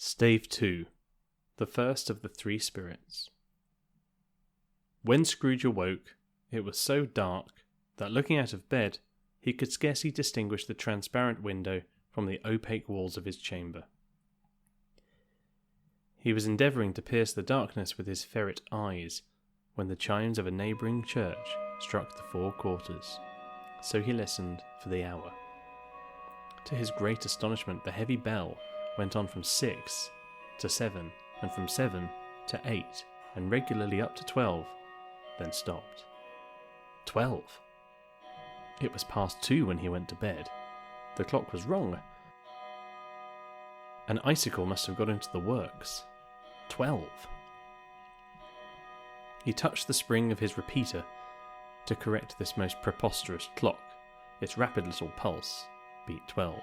Stave 2. The first of the three spirits. When Scrooge awoke, it was so dark that looking out of bed, he could scarcely distinguish the transparent window from the opaque walls of his chamber. He was endeavouring to pierce the darkness with his ferret eyes when the chimes of a neighbouring church struck the 4 quarters, so he listened for the hour. To his great astonishment, the heavy bell went on from 6 to 7, and from 7 to 8, and regularly up to 12, then stopped. 12! It was past 2 when he went to bed. The clock was wrong. An icicle must have got into the works. 12! He touched the spring of his repeater to correct this most preposterous clock. Its rapid little pulse beat 12,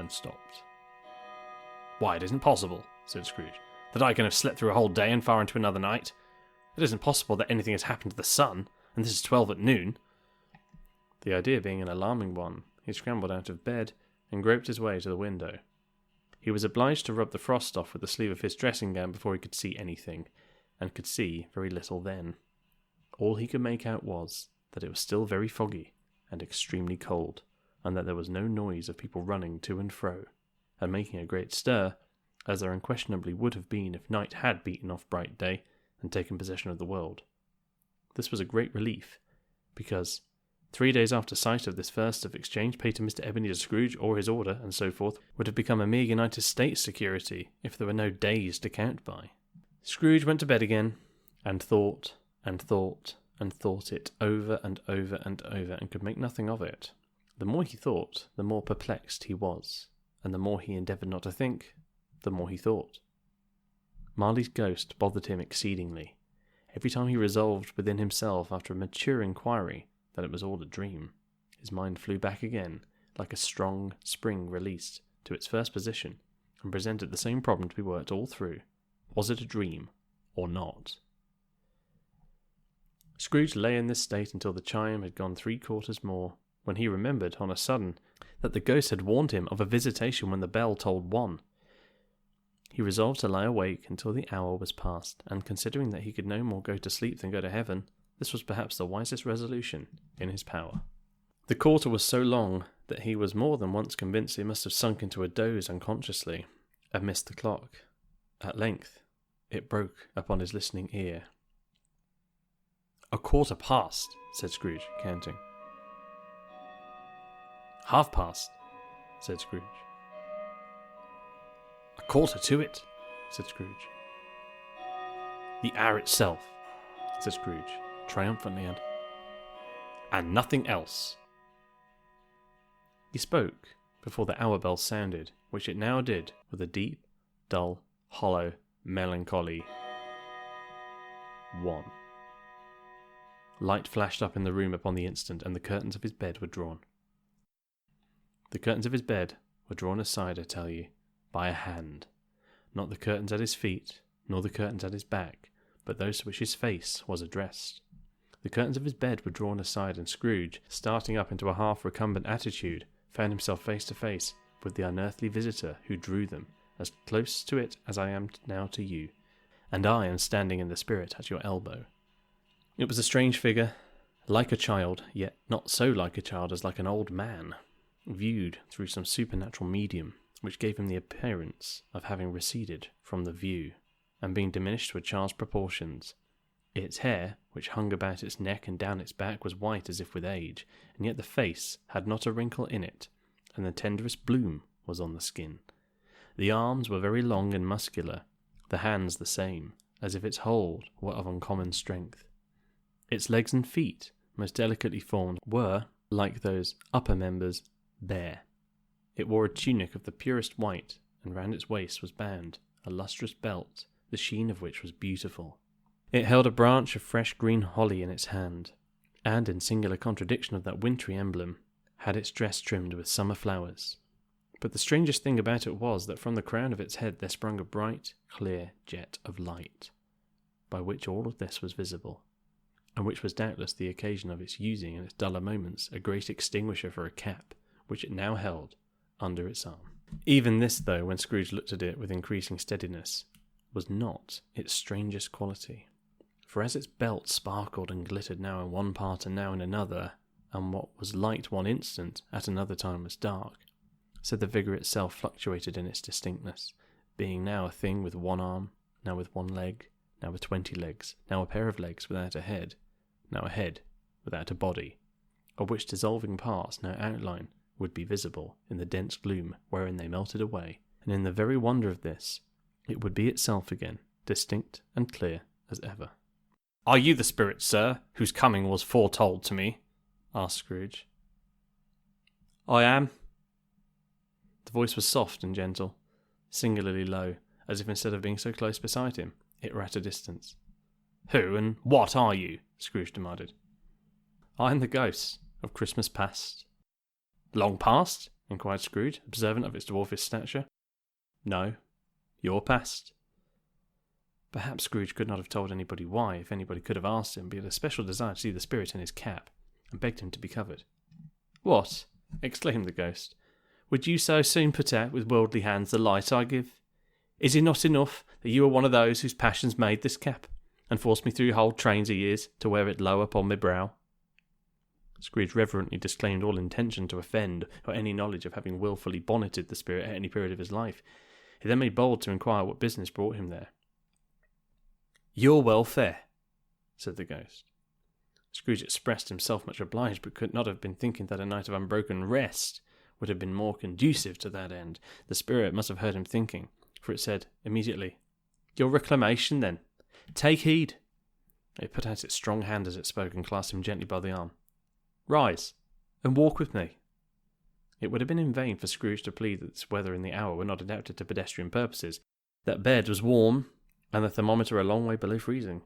and stopped. "Why, it isn't possible," said Scrooge, "that I can have slept through a whole day and far into another night. It isn't possible that anything has happened to the sun, and this is 12 at noon." The idea being an alarming one, he scrambled out of bed and groped his way to the window. He was obliged to rub the frost off with the sleeve of his dressing gown before he could see anything, and could see very little then. All he could make out was that it was still very foggy and extremely cold, and that there was no noise of people running to and fro, and making a great stir, as there unquestionably would have been if night had beaten off bright day and taken possession of the world. This was a great relief, because 3 days after sight of this first of exchange paid to Mr. Ebenezer Scrooge, or his order, and so forth, would have become a mere United States security if there were no days to count by. Scrooge went to bed again, and thought, and thought, and thought it over and over and over, and could make nothing of it. The more he thought, the more perplexed he was, and the more he endeavoured not to think, the more he thought. Marley's ghost bothered him exceedingly. Every time he resolved within himself, after a mature inquiry, that it was all a dream, his mind flew back again, like a strong spring released, to its first position, and presented the same problem to be worked all through. Was it a dream, or not? Scrooge lay in this state until the chime had gone 3 quarters more, when he remembered, on a sudden, that the ghost had warned him of a visitation when the bell tolled 1. He resolved to lie awake until the hour was past, and considering that he could no more go to sleep than go to heaven, this was perhaps the wisest resolution in his power. The quarter was so long that he was more than once convinced he must have sunk into a doze unconsciously, and missed the clock. At length, it broke upon his listening ear. "A quarter past," said Scrooge, counting. "Half past," said Scrooge. "A quarter to it," said Scrooge. "The hour itself," said Scrooge, triumphantly, and nothing else." He spoke before the hour bell sounded, which it now did with a deep, dull, hollow, melancholy 1. Light flashed up in the room upon the instant, and the curtains of his bed were drawn. The curtains of his bed were drawn aside, I tell you, by a hand. Not the curtains at his feet, nor the curtains at his back, but those to which his face was addressed. The curtains of his bed were drawn aside, and Scrooge, starting up into a half-recumbent attitude, found himself face to face with the unearthly visitor who drew them, as close to it as I am now to you, and I am standing in the spirit at your elbow. It was a strange figure, like a child, yet not so like a child as like an old man, viewed through some supernatural medium, which gave him the appearance of having receded from the view, and being diminished to a child's proportions. Its hair, which hung about its neck and down its back, was white as if with age, and yet the face had not a wrinkle in it, and the tenderest bloom was on the skin. The arms were very long and muscular, the hands the same, as if its hold were of uncommon strength. Its legs and feet, most delicately formed, were, like those upper members, bare. It wore a tunic of the purest white, and round its waist was bound a lustrous belt, the sheen of which was beautiful. It held a branch of fresh green holly in its hand, and, in singular contradiction of that wintry emblem, had its dress trimmed with summer flowers. But the strangest thing about it was that from the crown of its head there sprung a bright, clear jet of light, by which all of this was visible, and which was doubtless the occasion of its using in its duller moments a great extinguisher for a cap, which it now held under its arm. Even this, though, when Scrooge looked at it with increasing steadiness, was not its strangest quality. For as its belt sparkled and glittered now in one part and now in another, and what was light one instant at another time was dark, so the figure itself fluctuated in its distinctness, being now a thing with one arm, now with one leg, now with 20 legs, now a pair of legs without a head, now a head without a body, of which dissolving parts no outline would be visible in the dense gloom wherein they melted away, and in the very wonder of this, it would be itself again, distinct and clear as ever. "Are you the spirit, sir, whose coming was foretold to me?" asked Scrooge. "I am." The voice was soft and gentle, singularly low, as if instead of being so close beside him, it were at a distance. "Who and what are you?" Scrooge demanded. "I am the ghost of Christmas past." "Long past?" inquired Scrooge, observant of its dwarfish stature. "No, your past." Perhaps Scrooge could not have told anybody why, if anybody could have asked him, but he had a special desire to see the spirit in his cap, and begged him to be covered. "What?" exclaimed the ghost. "Would you so soon put out with worldly hands the light I give? Is it not enough that you are one of those whose passions made this cap, and forced me through whole trains of years to wear it low upon my brow?" Scrooge reverently disclaimed all intention to offend, or any knowledge of having wilfully bonneted the spirit at any period of his life. He then made bold to inquire what business brought him there. "Your welfare," said the ghost. Scrooge expressed himself much obliged, but could not have been thinking that a night of unbroken rest would have been more conducive to that end. The spirit must have heard him thinking, for it said immediately, "Your reclamation, then. Take heed." It put out its strong hand as it spoke and clasped him gently by the arm. "Rise, and walk with me." It would have been in vain for Scrooge to plead that this weather and the hour were not adapted to pedestrian purposes, that bed was warm, and the thermometer a long way below freezing,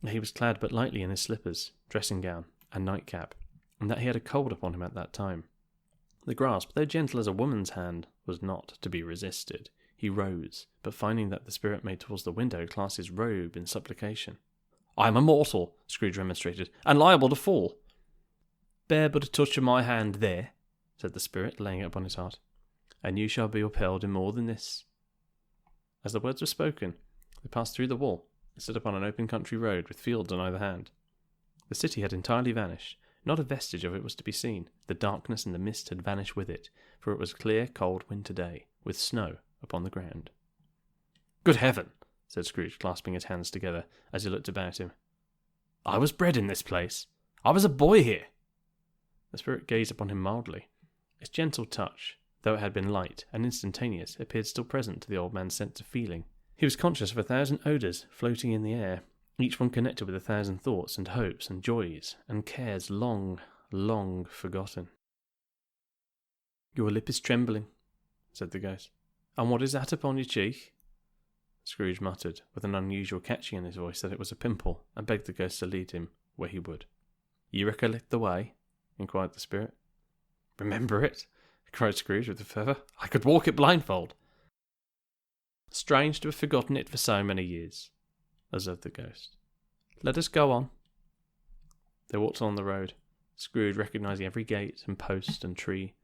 that he was clad but lightly in his slippers, dressing gown, and nightcap, and that he had a cold upon him at that time. The grasp, though gentle as a woman's hand, was not to be resisted. He rose, but finding that the spirit made towards the window, clasped his robe in supplication. "I am a mortal," Scrooge remonstrated, "and liable to fall." "Bear but a touch of my hand there," said the spirit, laying it upon his heart, "and you shall be upheld in more than this." As the words were spoken, they passed through the wall and stood upon an open country road with fields on either hand. The city had entirely vanished. Not a vestige of it was to be seen. The darkness and the mist had vanished with it, for it was a clear, cold winter day, with snow upon the ground. "Good heaven!" said Scrooge, clasping his hands together as he looked about him. "I was bred in this place. I was a boy here." The spirit gazed upon him mildly. Its gentle touch, though it had been light and instantaneous, appeared still present to the old man's sense of feeling. He was conscious of 1,000 odours floating in the air, each one connected with 1,000 thoughts and hopes and joys and cares long, long forgotten. "Your lip is trembling," said the ghost. "And what is that upon your cheek?" Scrooge muttered, with an unusual catching in his voice, that it was a pimple, and begged the ghost to lead him where he would. "You recollect the way?" inquired the spirit. "Remember it?" cried Scrooge with fervour. "I could walk it blindfold." "Strange to have forgotten it for so many years," observed the ghost. "Let us go on." They walked along the road, Scrooge recognising every gate and post and tree,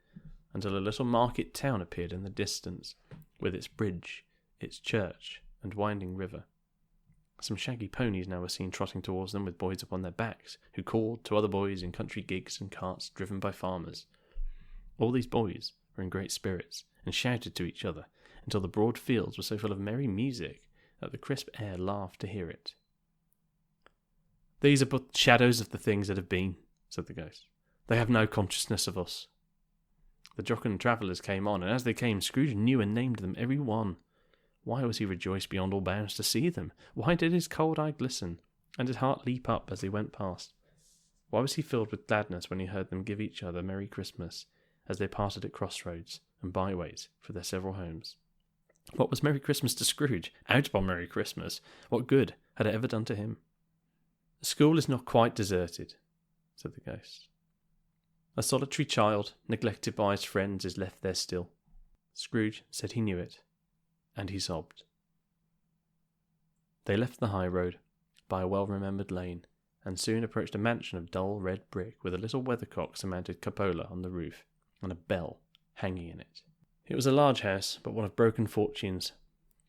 until a little market town appeared in the distance, with its bridge, its church, and winding river. Some shaggy ponies now were seen trotting towards them with boys upon their backs, who called to other boys in country gigs and carts driven by farmers. All these boys were in great spirits, and shouted to each other, until the broad fields were so full of merry music that the crisp air laughed to hear it. "These are but shadows of the things that have been," said the ghost. "They have no consciousness of us." The jocund travellers came on, and as they came, Scrooge knew and named them every one. Why was he rejoiced beyond all bounds to see them? Why did his cold eye glisten, and his heart leap up as they went past? Why was he filled with gladness when he heard them give each other Merry Christmas, as they parted at crossroads and byways for their several homes? What was Merry Christmas to Scrooge? Out upon Merry Christmas! What good had it ever done to him? "The school is not quite deserted," said the ghost. "A solitary child, neglected by his friends, is left there still." Scrooge said he knew it, and he sobbed. They left the high road, by a well-remembered lane, and soon approached a mansion of dull red brick, with a little weathercock surmounted cupola on the roof, and a bell hanging in it. It was a large house, but one of broken fortunes,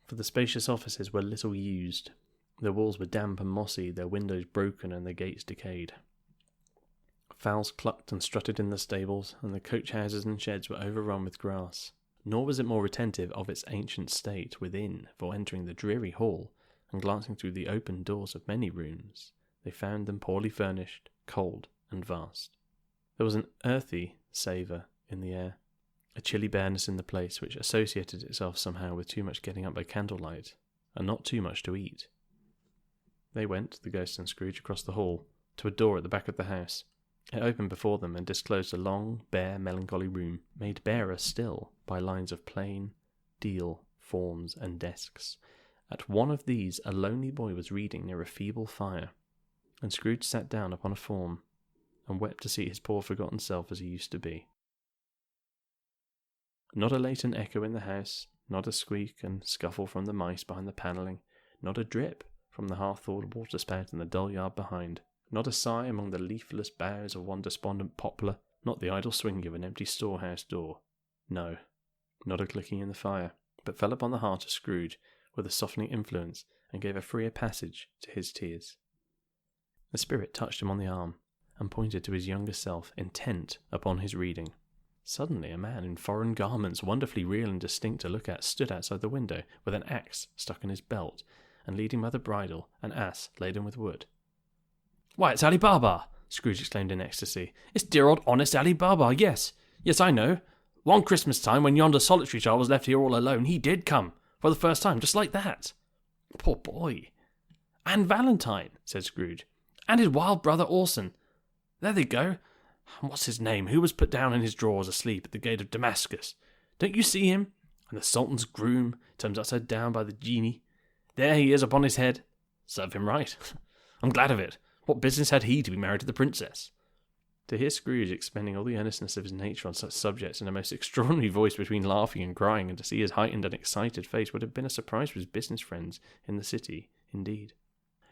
for the spacious offices were little used. Their walls were damp and mossy, their windows broken and their gates decayed. Fowls clucked and strutted in the stables, and the coach houses and sheds were overrun with grass. Nor was it more retentive of its ancient state within, for entering the dreary hall, and glancing through the open doors of many rooms, they found them poorly furnished, cold, and vast. There was an earthy savour in the air, a chilly bareness in the place which associated itself somehow with too much getting up by candlelight, and not too much to eat. They went, the ghost and Scrooge, across the hall, to a door at the back of the house. It opened before them and disclosed a long, bare, melancholy room, made barer still by lines of plain, deal, forms, and desks. At one of these a lonely boy was reading near a feeble fire, and Scrooge sat down upon a form, and wept to see his poor forgotten self as he used to be. Not a latent echo in the house, not a squeak and scuffle from the mice behind the panelling, not a drip from the half-thawed water-spout in the dull yard behind, not a sigh among the leafless boughs of one despondent poplar, not the idle swinging of an empty storehouse door. No, not a clicking in the fire, but fell upon the heart of Scrooge with a softening influence and gave a freer passage to his tears. The spirit touched him on the arm and pointed to his younger self, intent upon his reading. Suddenly a man in foreign garments, wonderfully real and distinct to look at, stood outside the window with an axe stuck in his belt, and leading by the bridle an ass laden with wood. "Why, it's Ali Baba!" Scrooge exclaimed in ecstasy. "It's dear old honest Ali Baba, yes, I know. One Christmas time, when yonder solitary child was left here all alone, he did come, for the first time, just like that. Poor boy." "And Valentine," said Scrooge, "and his wild brother Orson. There they go. And what's his name, who was put down in his drawers asleep at the gate of Damascus? Don't you see him? And the Sultan's groom, turned upside down by the genie. There he is upon his head. Serve him right. I'm glad of it. What business had he to be married to the princess?" To hear Scrooge expending all the earnestness of his nature on such subjects in a most extraordinary voice between laughing and crying, and to see his heightened and excited face, would have been a surprise for his business friends in the city, indeed.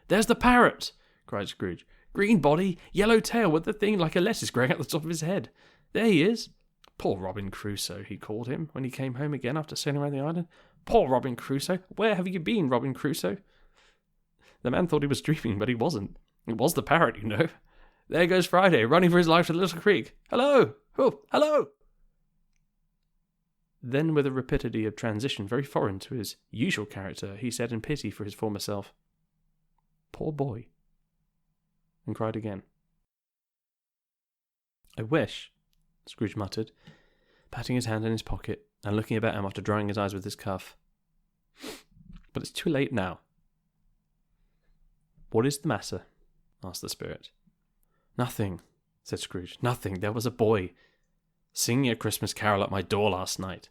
"There's the parrot!" cried Scrooge. "Green body, yellow tail, with the thing like a lettuce growing at the top of his head. There he is. Poor Robin Crusoe, he called him, when he came home again after sailing around the island. Poor Robin Crusoe! Where have you been, Robin Crusoe?" The man thought he was dreaming, but he wasn't. It was the parrot, you know. There goes Friday, running for his life to the little creek. "Hello! Oh, hello!" Then, with a rapidity of transition very foreign to his usual character, he said in pity for his former self, "Poor boy," and cried again. "I wish," Scrooge muttered, patting his hand in his pocket and looking about him after drying his eyes with his cuff. "But it's too late now." "What is the matter?" asked the spirit. "Nothing," said Scrooge. "Nothing. There was a boy singing a Christmas carol at my door last night.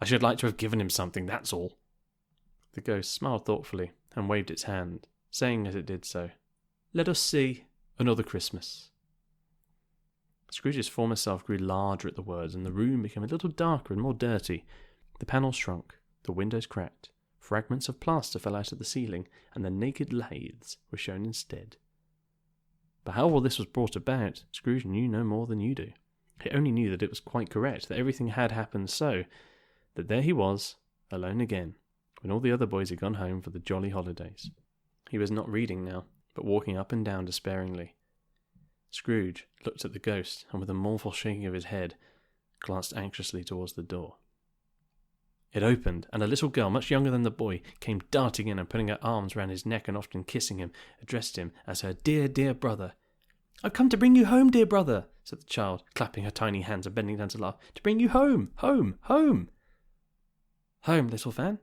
I should like to have given him something, that's all." The ghost smiled thoughtfully and waved its hand, saying as it did so, "Let us see another Christmas." Scrooge's former self grew larger at the words, and the room became a little darker and more dirty. The panels shrunk, the windows cracked, fragments of plaster fell out of the ceiling, and the naked lathes were shown instead. But how all this was brought about, Scrooge knew no more than you do. He only knew that it was quite correct, that everything had happened so, that there he was, alone again, when all the other boys had gone home for the jolly holidays. He was not reading now, but walking up and down despairingly. Scrooge looked at the ghost, and with a mournful shaking of his head, glanced anxiously towards the door. It opened, and a little girl, much younger than the boy, came darting in and putting her arms round his neck and often kissing him, addressed him as her dear, dear brother. "I've come to bring you home, dear brother," said the child, clapping her tiny hands and bending down to laugh. "To bring you home, home, home." "Home, little Fan?"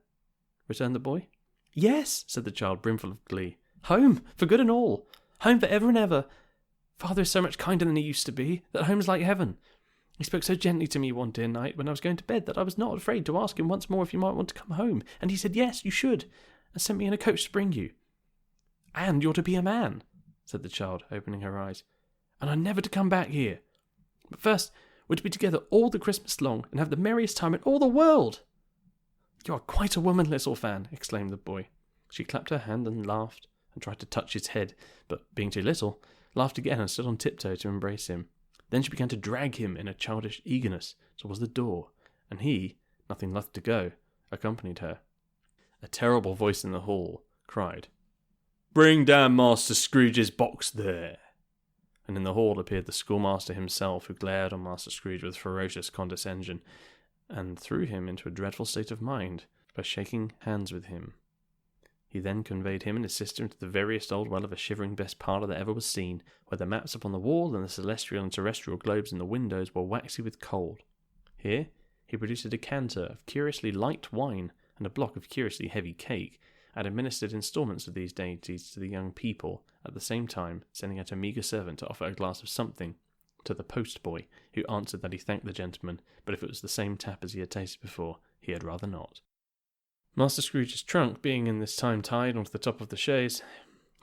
returned the boy. "Yes," said the child, brimful of glee. "Home, for good and all. Home for ever and ever. Father is so much kinder than he used to be, that home's like heaven. He spoke so gently to me one dear night when I was going to bed that I was not afraid to ask him once more if you might want to come home, and he said yes, you should, and sent me in a coach to bring you. And you're to be a man," said the child, opening her eyes, "and I'm never to come back here. But first, we're to be together all the Christmas long, and have the merriest time in all the world." "You are quite a woman, little Fan," exclaimed the boy. She clapped her hand and laughed, and tried to touch his head, but, being too little, laughed again and stood on tiptoe to embrace him. Then she began to drag him in a childish eagerness towards the door, and he, nothing loth to go, accompanied her. A terrible voice in the hall cried, "Bring down Master Scrooge's box there!" And in the hall appeared the schoolmaster himself, who glared on Master Scrooge with ferocious condescension, and threw him into a dreadful state of mind by shaking hands with him. He then conveyed him and his sister into the veriest old well of a shivering best parlour that ever was seen, where the maps upon the wall and the celestial and terrestrial globes in the windows were waxy with cold. Here he produced a decanter of curiously light wine and a block of curiously heavy cake, and administered instalments of these deities to the young people, at the same time sending out a meagre servant to offer a glass of something to the post-boy, who answered that he thanked the gentleman, but if it was the same tap as he had tasted before, he had rather not. Master Scrooge's trunk being in this time tied onto the top of the chaise,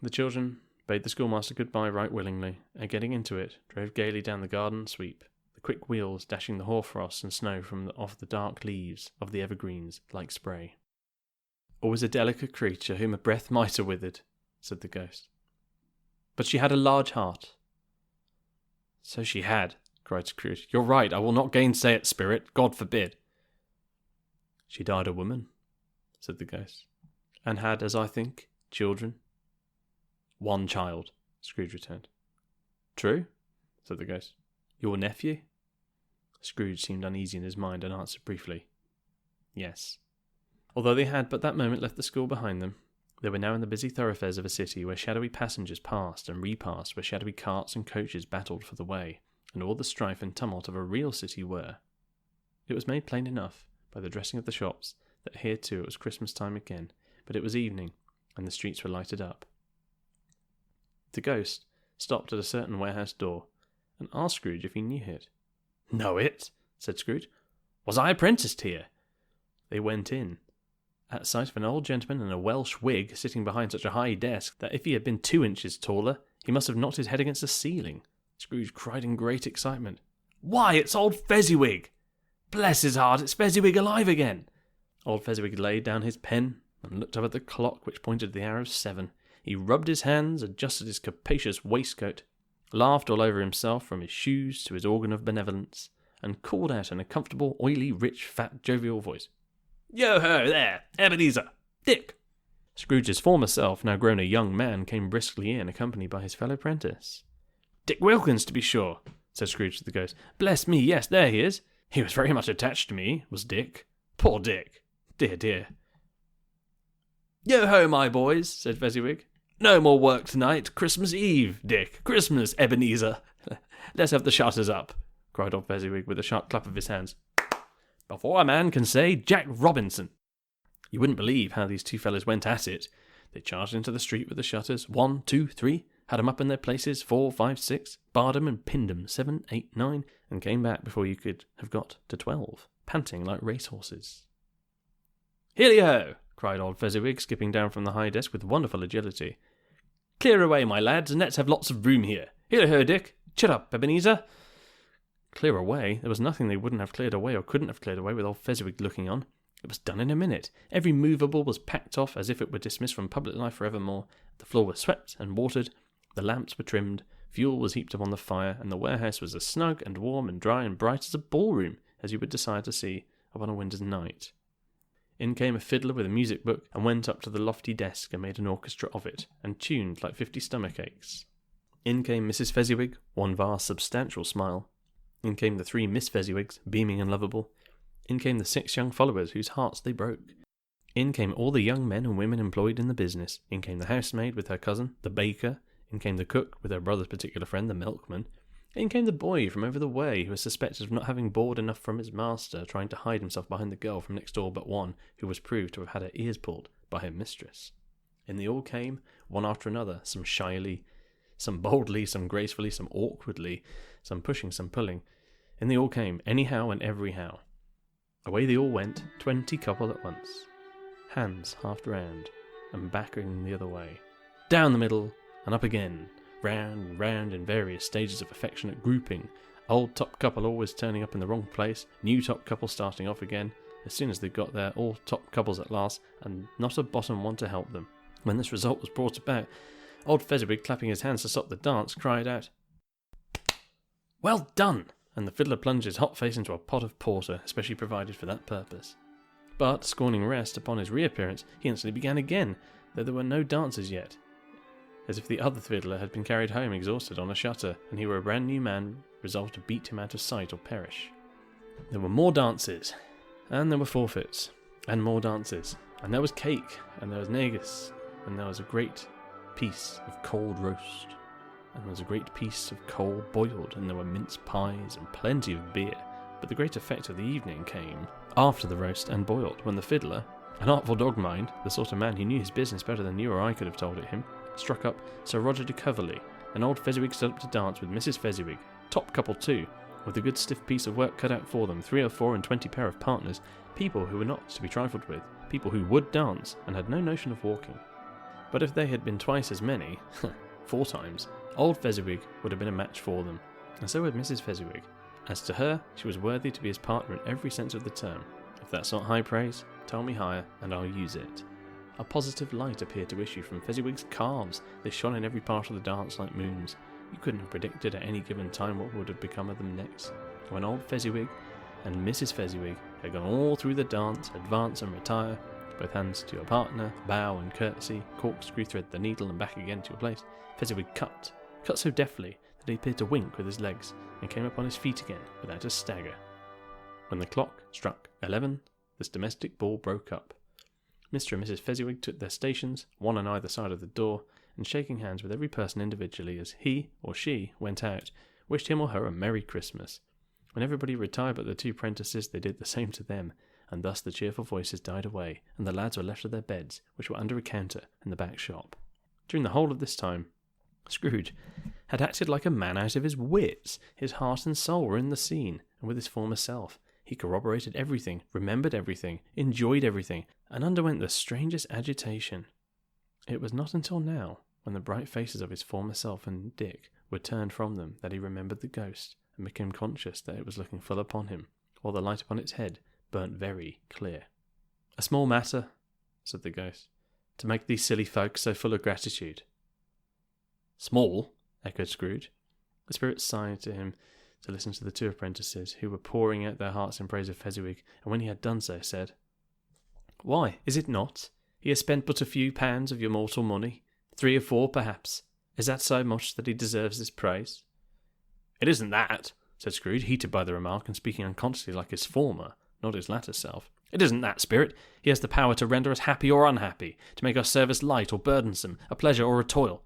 the children bade the schoolmaster goodbye right willingly, and getting into it, drove gaily down the garden sweep, the quick wheels dashing the hoarfrost and snow from off the dark leaves of the evergreens like spray. "Always a delicate creature whom a breath might have withered," said the ghost. "But she had a large heart." "So she had," cried Scrooge. "You're right, I will not gainsay it, spirit, God forbid." "She died a woman," said the ghost, "and had, as I think, children." "One child," Scrooge returned. "True," said the ghost. "Your nephew?" Scrooge seemed uneasy in his mind and answered briefly, "Yes." Although they had but that moment left the school behind them, they were now in the busy thoroughfares of a city where shadowy passengers passed and repassed, where shadowy carts and coaches battled for the way, and all the strife and tumult of a real city were. It was made plain enough by the dressing of the shops that here too it was Christmas time again, but it was evening, and the streets were lighted up. The ghost stopped at a certain warehouse door, and asked Scrooge if he knew it. "Know it?" said Scrooge. "Was I apprenticed here?" They went in, at sight of an old gentleman in a Welsh wig sitting behind such a high desk that if he had been 2 inches taller, he must have knocked his head against the ceiling. Scrooge cried in great excitement, "Why, it's old Fezziwig! Bless his heart, it's Fezziwig alive again!" Old Fezziwig laid down his pen and looked up at the clock which pointed to the hour of 7. He rubbed his hands, adjusted his capacious waistcoat, laughed all over himself from his shoes to his organ of benevolence, and called out in a comfortable, oily, rich, fat, jovial voice, "Yo-ho, there, Ebenezer! Dick!" Scrooge's former self, now grown a young man, came briskly in, accompanied by his fellow apprentice. "Dick Wilkins, to be sure," said Scrooge to the ghost. "Bless me, yes, there he is. He was very much attached to me, was Dick. Poor Dick. Dear, dear." "Yo-ho, my boys," said Fezziwig. "No more work tonight. Christmas Eve, Dick. Christmas, Ebenezer. Let's have the shutters up," cried old Fezziwig with a sharp clap of his hands, "before a man can say Jack Robinson." You wouldn't believe how these two fellows went at it. They charged into the street with the shutters, 1, 2, 3, had 'em up in their places, 4, 5, 6, barred 'em and pinned 'em, 7, 8, 9, and came back before you could have got to 12, panting like racehorses. "Hilly-ho!" cried old Fezziwig, skipping down from the high desk with wonderful agility. "Clear away, my lads, and let's have lots of room here. Hilly-ho, Dick! Chit up, Ebenezer!" Clear away? There was nothing they wouldn't have cleared away or couldn't have cleared away with old Fezziwig looking on. It was done in a minute. Every movable was packed off as if it were dismissed from public life for evermore. The floor was swept and watered, the lamps were trimmed, fuel was heaped upon the fire, and the warehouse was as snug and warm and dry and bright as a ballroom as you would desire to see upon a winter's night. In came a fiddler with a music book, and went up to the lofty desk and made an orchestra of it, and tuned like 50 stomach aches. In came Mrs. Fezziwig, one vast substantial smile. In came the 3 Miss Fezziwigs, beaming and lovable. In came the 6 young followers, whose hearts they broke. In came all the young men and women employed in the business. In came the housemaid with her cousin, the baker. In came the cook with her brother's particular friend, the milkman. In came the boy from over the way, who was suspected of not having board enough from his master, trying to hide himself behind the girl from next door but one, who was proved to have had her ears pulled by her mistress. In they all came, one after another, some shyly, some boldly, some gracefully, some awkwardly, some pushing, some pulling. In they all came, anyhow and everyhow. Away they all went, 20 couple at once, hands half round, and backing the other way, down the middle, and up again, round and round in various stages of affectionate grouping, old top couple always turning up in the wrong place, new top couple starting off again, as soon as they got there, all top couples at last, and not a bottom one to help them. When this result was brought about, old Fezziwig, clapping his hands to stop the dance, cried out, "Well done!" and the fiddler plunged his hot face into a pot of porter, especially provided for that purpose. But, scorning rest, upon his reappearance, he instantly began again, though there were no dancers yet, as if the other fiddler had been carried home exhausted on a shutter, and he were a brand new man, resolved to beat him out of sight or perish. There were more dances, and there were forfeits, and more dances, and there was cake, and there was negus, and there was a great piece of cold roast, and there was a great piece of coal boiled, and there were mince pies and plenty of beer. But the great effect of the evening came after the roast and boiled, when the fiddler, an artful dog mind, the sort of man who knew his business better than you or I could have told it him, struck up Sir Roger de Coverley, and old Fezziwig stood up to dance with Mrs. Fezziwig, top couple too, with a good stiff piece of work cut out for them, 3 or 4 and 20 pair of partners, people who were not to be trifled with, people who would dance, and had no notion of walking. But if they had been twice as many, 4 times, old Fezziwig would have been a match for them, and so would Mrs. Fezziwig. As to her, she was worthy to be his partner in every sense of the term. If that's not high praise, tell me higher, and I'll use it. A positive light appeared to issue from Fezziwig's calves. They shone in every part of the dance like moons. You couldn't have predicted at any given time what would have become of them next. When old Fezziwig and Mrs. Fezziwig had gone all through the dance, advance and retire, both hands to your partner, bow and curtsy, corkscrew, thread the needle and back again to your place, Fezziwig cut so deftly that he appeared to wink with his legs, and came upon his feet again without a stagger. When the clock struck 11, this domestic ball broke up. Mr. and Mrs. Fezziwig took their stations, one on either side of the door, and shaking hands with every person individually as he or she went out, wished him or her a Merry Christmas. When everybody retired but the 2 prentices, they did the same to them, and thus the cheerful voices died away, and the lads were left to their beds, which were under a counter in the back shop. During the whole of this time, Scrooge had acted like a man out of his wits. His heart and soul were in the scene, and with his former self. He corroborated everything, remembered everything, enjoyed everything, and underwent the strangest agitation. It was not until now, when the bright faces of his former self and Dick were turned from them, that he remembered the ghost, and became conscious that it was looking full upon him, while the light upon its head burnt very clear. "A small matter," said the ghost, "to make these silly folks so full of gratitude." "Small?" echoed Scrooge. The spirit sighed to him to listen to the 2 apprentices, who were pouring out their hearts in praise of Fezziwig, and when he had done so, said, "Why, is it not? He has spent but a few pounds of your mortal money, 3 or 4 perhaps. Is that so much that he deserves this praise?" "It isn't that," said Scrooge, heated by the remark, and speaking unconsciously like his former, not his latter self. "It isn't that, spirit. He has the power to render us happy or unhappy, to make our service light or burdensome, a pleasure or a toil.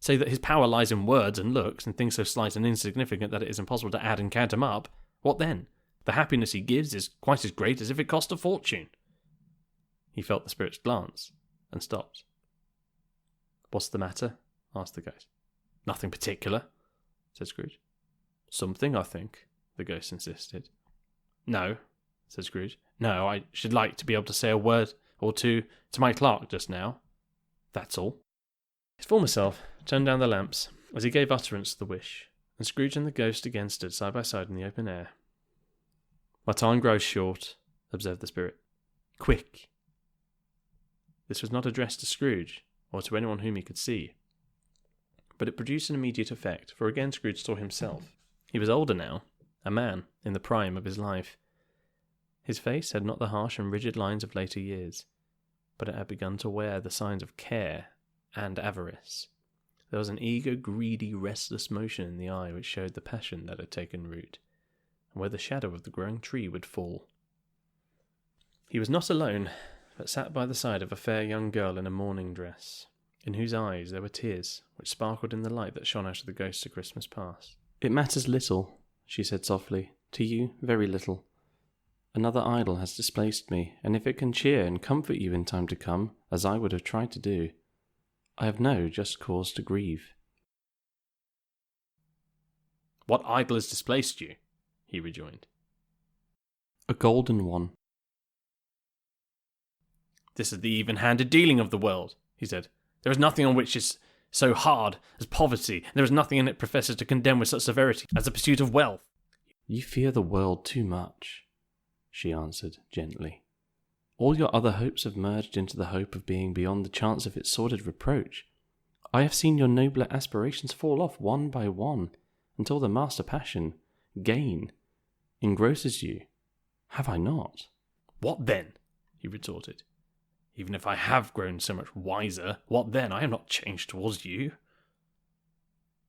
Say that his power lies in words and looks, and things so slight and insignificant that it is impossible to add and count them up. What then? The happiness he gives is quite as great as if it cost a fortune." He felt the spirit's glance, and stopped. "What's the matter?" asked the ghost. "Nothing particular," said Scrooge. "Something, I think," the ghost insisted. "No," said Scrooge. "No, I should like to be able to say a word or 2 to my clerk just now. That's all." His former self turned down the lamps as he gave utterance to the wish, and Scrooge and the ghost again stood side by side in the open air. "My time grows short," observed the spirit. "Quick." This was not addressed to Scrooge, or to anyone whom he could see, but it produced an immediate effect, for again Scrooge saw himself. He was older now, a man in the prime of his life. His face had not the harsh and rigid lines of later years, but it had begun to wear the signs of care and avarice. There was an eager, greedy, restless motion in the eye which showed the passion that had taken root, and where the shadow of the growing tree would fall. He was not alone, but sat by the side of a fair young girl in a mourning dress, in whose eyes there were tears which sparkled in the light that shone out of the ghosts of Christmas past. "It matters little," she said softly, "to you, very little. Another idol has displaced me, and if it can cheer and comfort you in time to come, as I would have tried to do, I have no just cause to grieve." "What idol has displaced you?" he rejoined. "A golden one." "This is the even-handed dealing of the world," he said. "There is nothing on which is so hard as poverty, and there is nothing in it professes to condemn with such severity as the pursuit of wealth." "You fear the world too much," she answered gently. "All your other hopes have merged into the hope of being beyond the chance of its sordid reproach. I have seen your nobler aspirations fall off one by one, until the master passion, gain, engrosses you. Have I not?" "What then?" he retorted. "Even if I have grown so much wiser, what then? I am not changed towards you."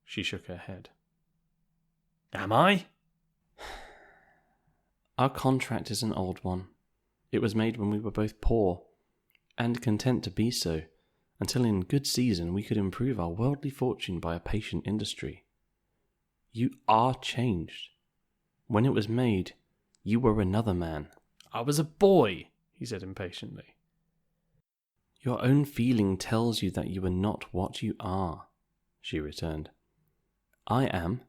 She shook her head. "Am I?" "Our contract is an old one. It was made when we were both poor, and content to be so, until in good season we could improve our worldly fortune by a patient industry. You are changed. When it was made, you were another man." "I was a boy," he said impatiently. "Your own feeling tells you that you are not what you are," she returned. "I am.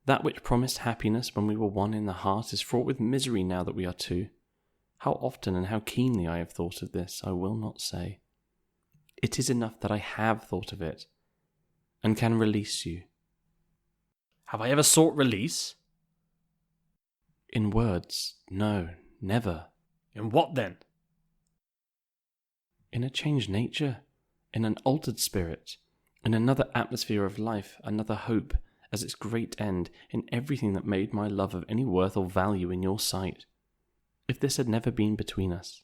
That which promised happiness when we were one in the heart is fraught with misery now that we are two. How often and how keenly I have thought of this, I will not say. It is enough that I have thought of it, and can release you." "Have I ever sought release?" "In words, no, never." "In what then?" "In a changed nature, in an altered spirit, in another atmosphere of life, another hope, as its great end, in everything that made my love of any worth or value in your sight. If this had never been between us,"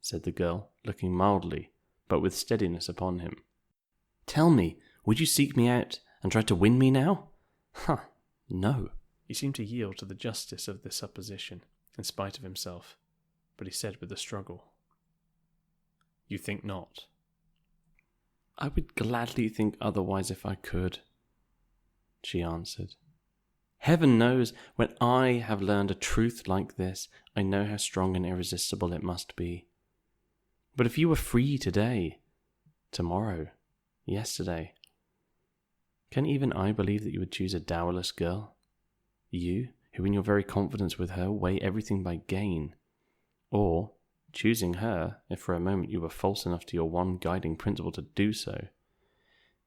said the girl, looking mildly, but with steadiness upon him. "Tell me, would you seek me out and try to win me now? No." He seemed to yield to the justice of this supposition, in spite of himself, but he said with a struggle, "You think not?" "I would gladly think otherwise if I could," she answered. "Heaven knows, when I have learned a truth like this, I know how strong and irresistible it must be. But if you were free today, tomorrow, yesterday, can even I believe that you would choose a dowerless girl? You, who in your very confidence with her weigh everything by gain, or, choosing her, if for a moment you were false enough to your one guiding principle to do so,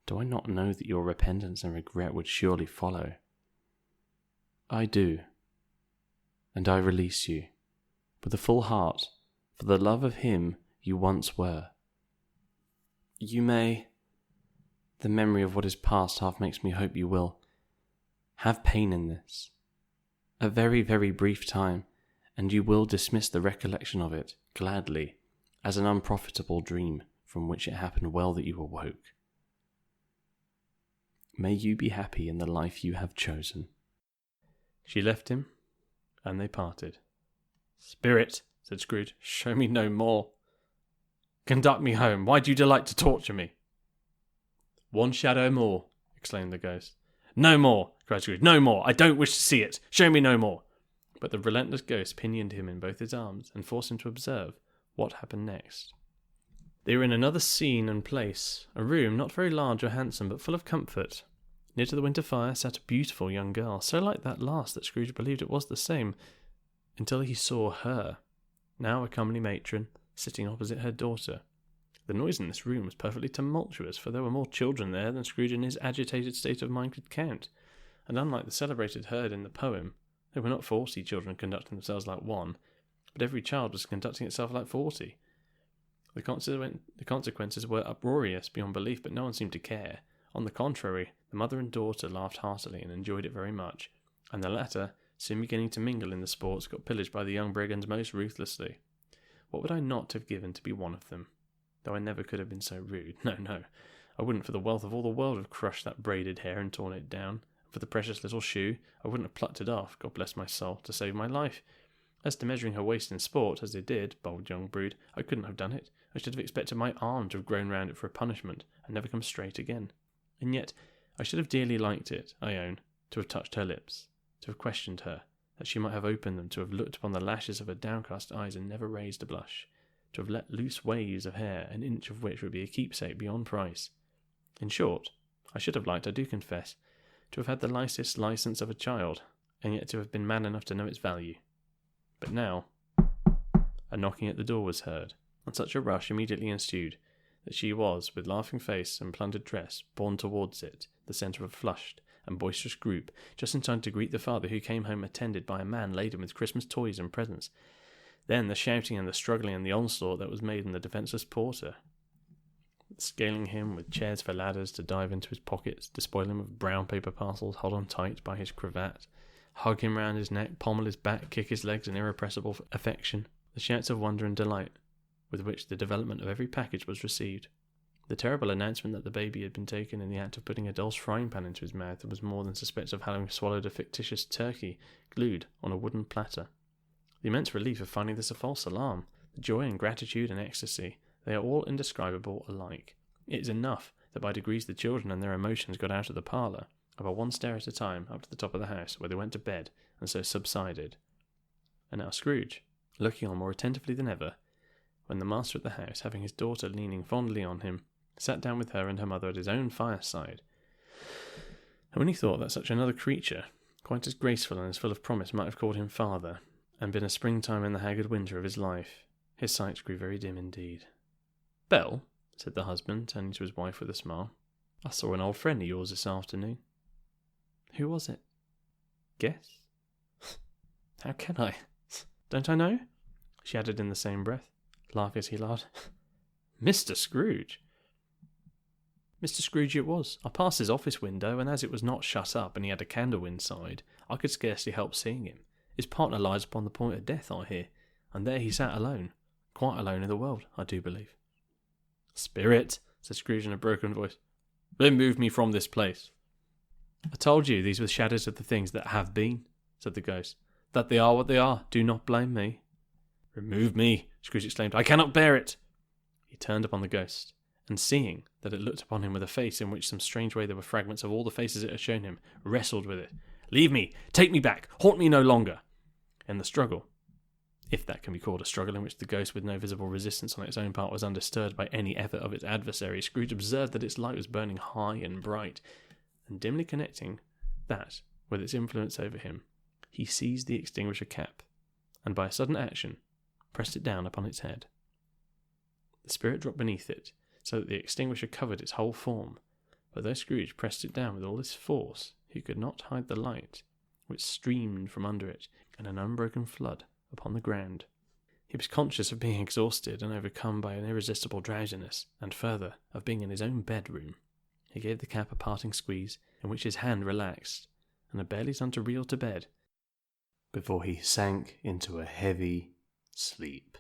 do I not know that your repentance and regret would surely follow? I do, and I release you, with a full heart, for the love of him you once were. You may, the memory of what is past half makes me hope you will, have pain in this, a very, very brief time, and you will dismiss the recollection of it, gladly, as an unprofitable dream from which it happened well that you awoke. May you be happy in the life you have chosen." She left him, and they parted. "Spirit," said Scrooge, "show me no more. Conduct me home. Why do you delight to torture me?" "One shadow more," exclaimed the ghost. "No more," cried Scrooge. "No more. I don't wish to see it. Show me no more." But the relentless ghost pinioned him in both his arms, and forced him to observe what happened next. They were in another scene and place, a room not very large or handsome, but full of comfort. Near to the winter fire sat a beautiful young girl, so like that last that Scrooge believed it was the same, until he saw her, now a comely matron, sitting opposite her daughter. The noise in this room was perfectly tumultuous, for there were more children there than Scrooge in his agitated state of mind could count, and unlike the celebrated herd in the poem, there were not 40 children conducting themselves like one, but every child was conducting itself like 40. The consequences were uproarious beyond belief, but no one seemed to care. On the contrary, the mother and daughter laughed heartily and enjoyed it very much, and the latter, soon beginning to mingle in the sports, got pillaged by the young brigands most ruthlessly. What would I not have given to be one of them? Though I never could have been so rude. No, I wouldn't for the wealth of all the world have crushed that braided hair and torn it down. And for the precious little shoe, I wouldn't have plucked it off, God bless my soul, to save my life. As to measuring her waist in sport, as they did, bold young brood, I couldn't have done it. I should have expected my arm to have grown round it for a punishment, and never come straight again. And yet, I should have dearly liked it, I own, to have touched her lips, to have questioned her, that she might have opened them, to have looked upon the lashes of her downcast eyes and never raised a blush, to have let loose waves of hair, an inch of which would be a keepsake beyond price. In short, I should have liked, I do confess, to have had the nicest licence of a child, and yet to have been man enough to know its value. But now, a knocking at the door was heard, and such a rush immediately ensued, that she was, with laughing face and plundered dress, borne towards it, the centre of a flushed and boisterous group, just in time to greet the father, who came home attended by a man laden with Christmas toys and presents. Then the shouting and the struggling and the onslaught that was made in the defenceless porter, scaling him with chairs for ladders to dive into his pockets, despoil him of brown paper parcels held on tight by his cravat, hug him round his neck, pommel his back, kick his legs in irrepressible affection, the shouts of wonder and delight with which the development of every package was received, the terrible announcement that the baby had been taken in the act of putting a doll's frying pan into his mouth and was more than suspected of having swallowed a fictitious turkey glued on a wooden platter, the immense relief of finding this a false alarm, the joy and gratitude and ecstasy, they are all indescribable alike. It is enough that by degrees the children and their emotions got out of the parlour, about one stair at a time, up to the top of the house, where they went to bed, and so subsided. And now Scrooge, looking on more attentively than ever, when the master of the house, having his daughter leaning fondly on him, sat down with her and her mother at his own fireside, and when he thought that such another creature, quite as graceful and as full of promise, might have called him father, and been a springtime in the haggard winter of his life, his sight grew very dim indeed. "Belle," said the husband, turning to his wife with a smile, "I saw an old friend of yours this afternoon." "Who was it?" "Guess." "How can I? Don't I know?" she added in the same breath, laughing as he laughed. "Mr. Scrooge." Mr. Scrooge it was. I passed his office window, and as it was not shut up and he had a candle inside, I could scarcely help seeing him. His partner lies upon the point of death, I hear, and there he sat alone, quite alone in the world, I do believe. "Spirit," said Scrooge in a broken voice, "remove me from this place." "I told you these were shadows of the things that have been," said the ghost. "That they are what they are. Do not blame me." "Remove me," Scrooge exclaimed. "I cannot bear it." He turned upon the ghost, and seeing that it looked upon him with a face in which some strange way there were fragments of all the faces it had shown him, wrestled with it. "Leave me! Take me back! Haunt me no longer!" In the struggle, if that can be called a struggle in which the ghost with no visible resistance on its own part was undisturbed by any effort of its adversary, Scrooge observed that its light was burning high and bright, and dimly connecting that with its influence over him, he seized the extinguisher cap, and by a sudden action, pressed it down upon its head. The spirit dropped beneath it, so that the extinguisher covered its whole form, but though Scrooge pressed it down with all his force, he could not hide the light, which streamed from under it in an unbroken flood upon the ground. He was conscious of being exhausted and overcome by an irresistible drowsiness, and further, of being in his own bedroom. He gave the cap a parting squeeze, in which his hand relaxed, and had barely time to reel to bed, before he sank into a heavy sleep.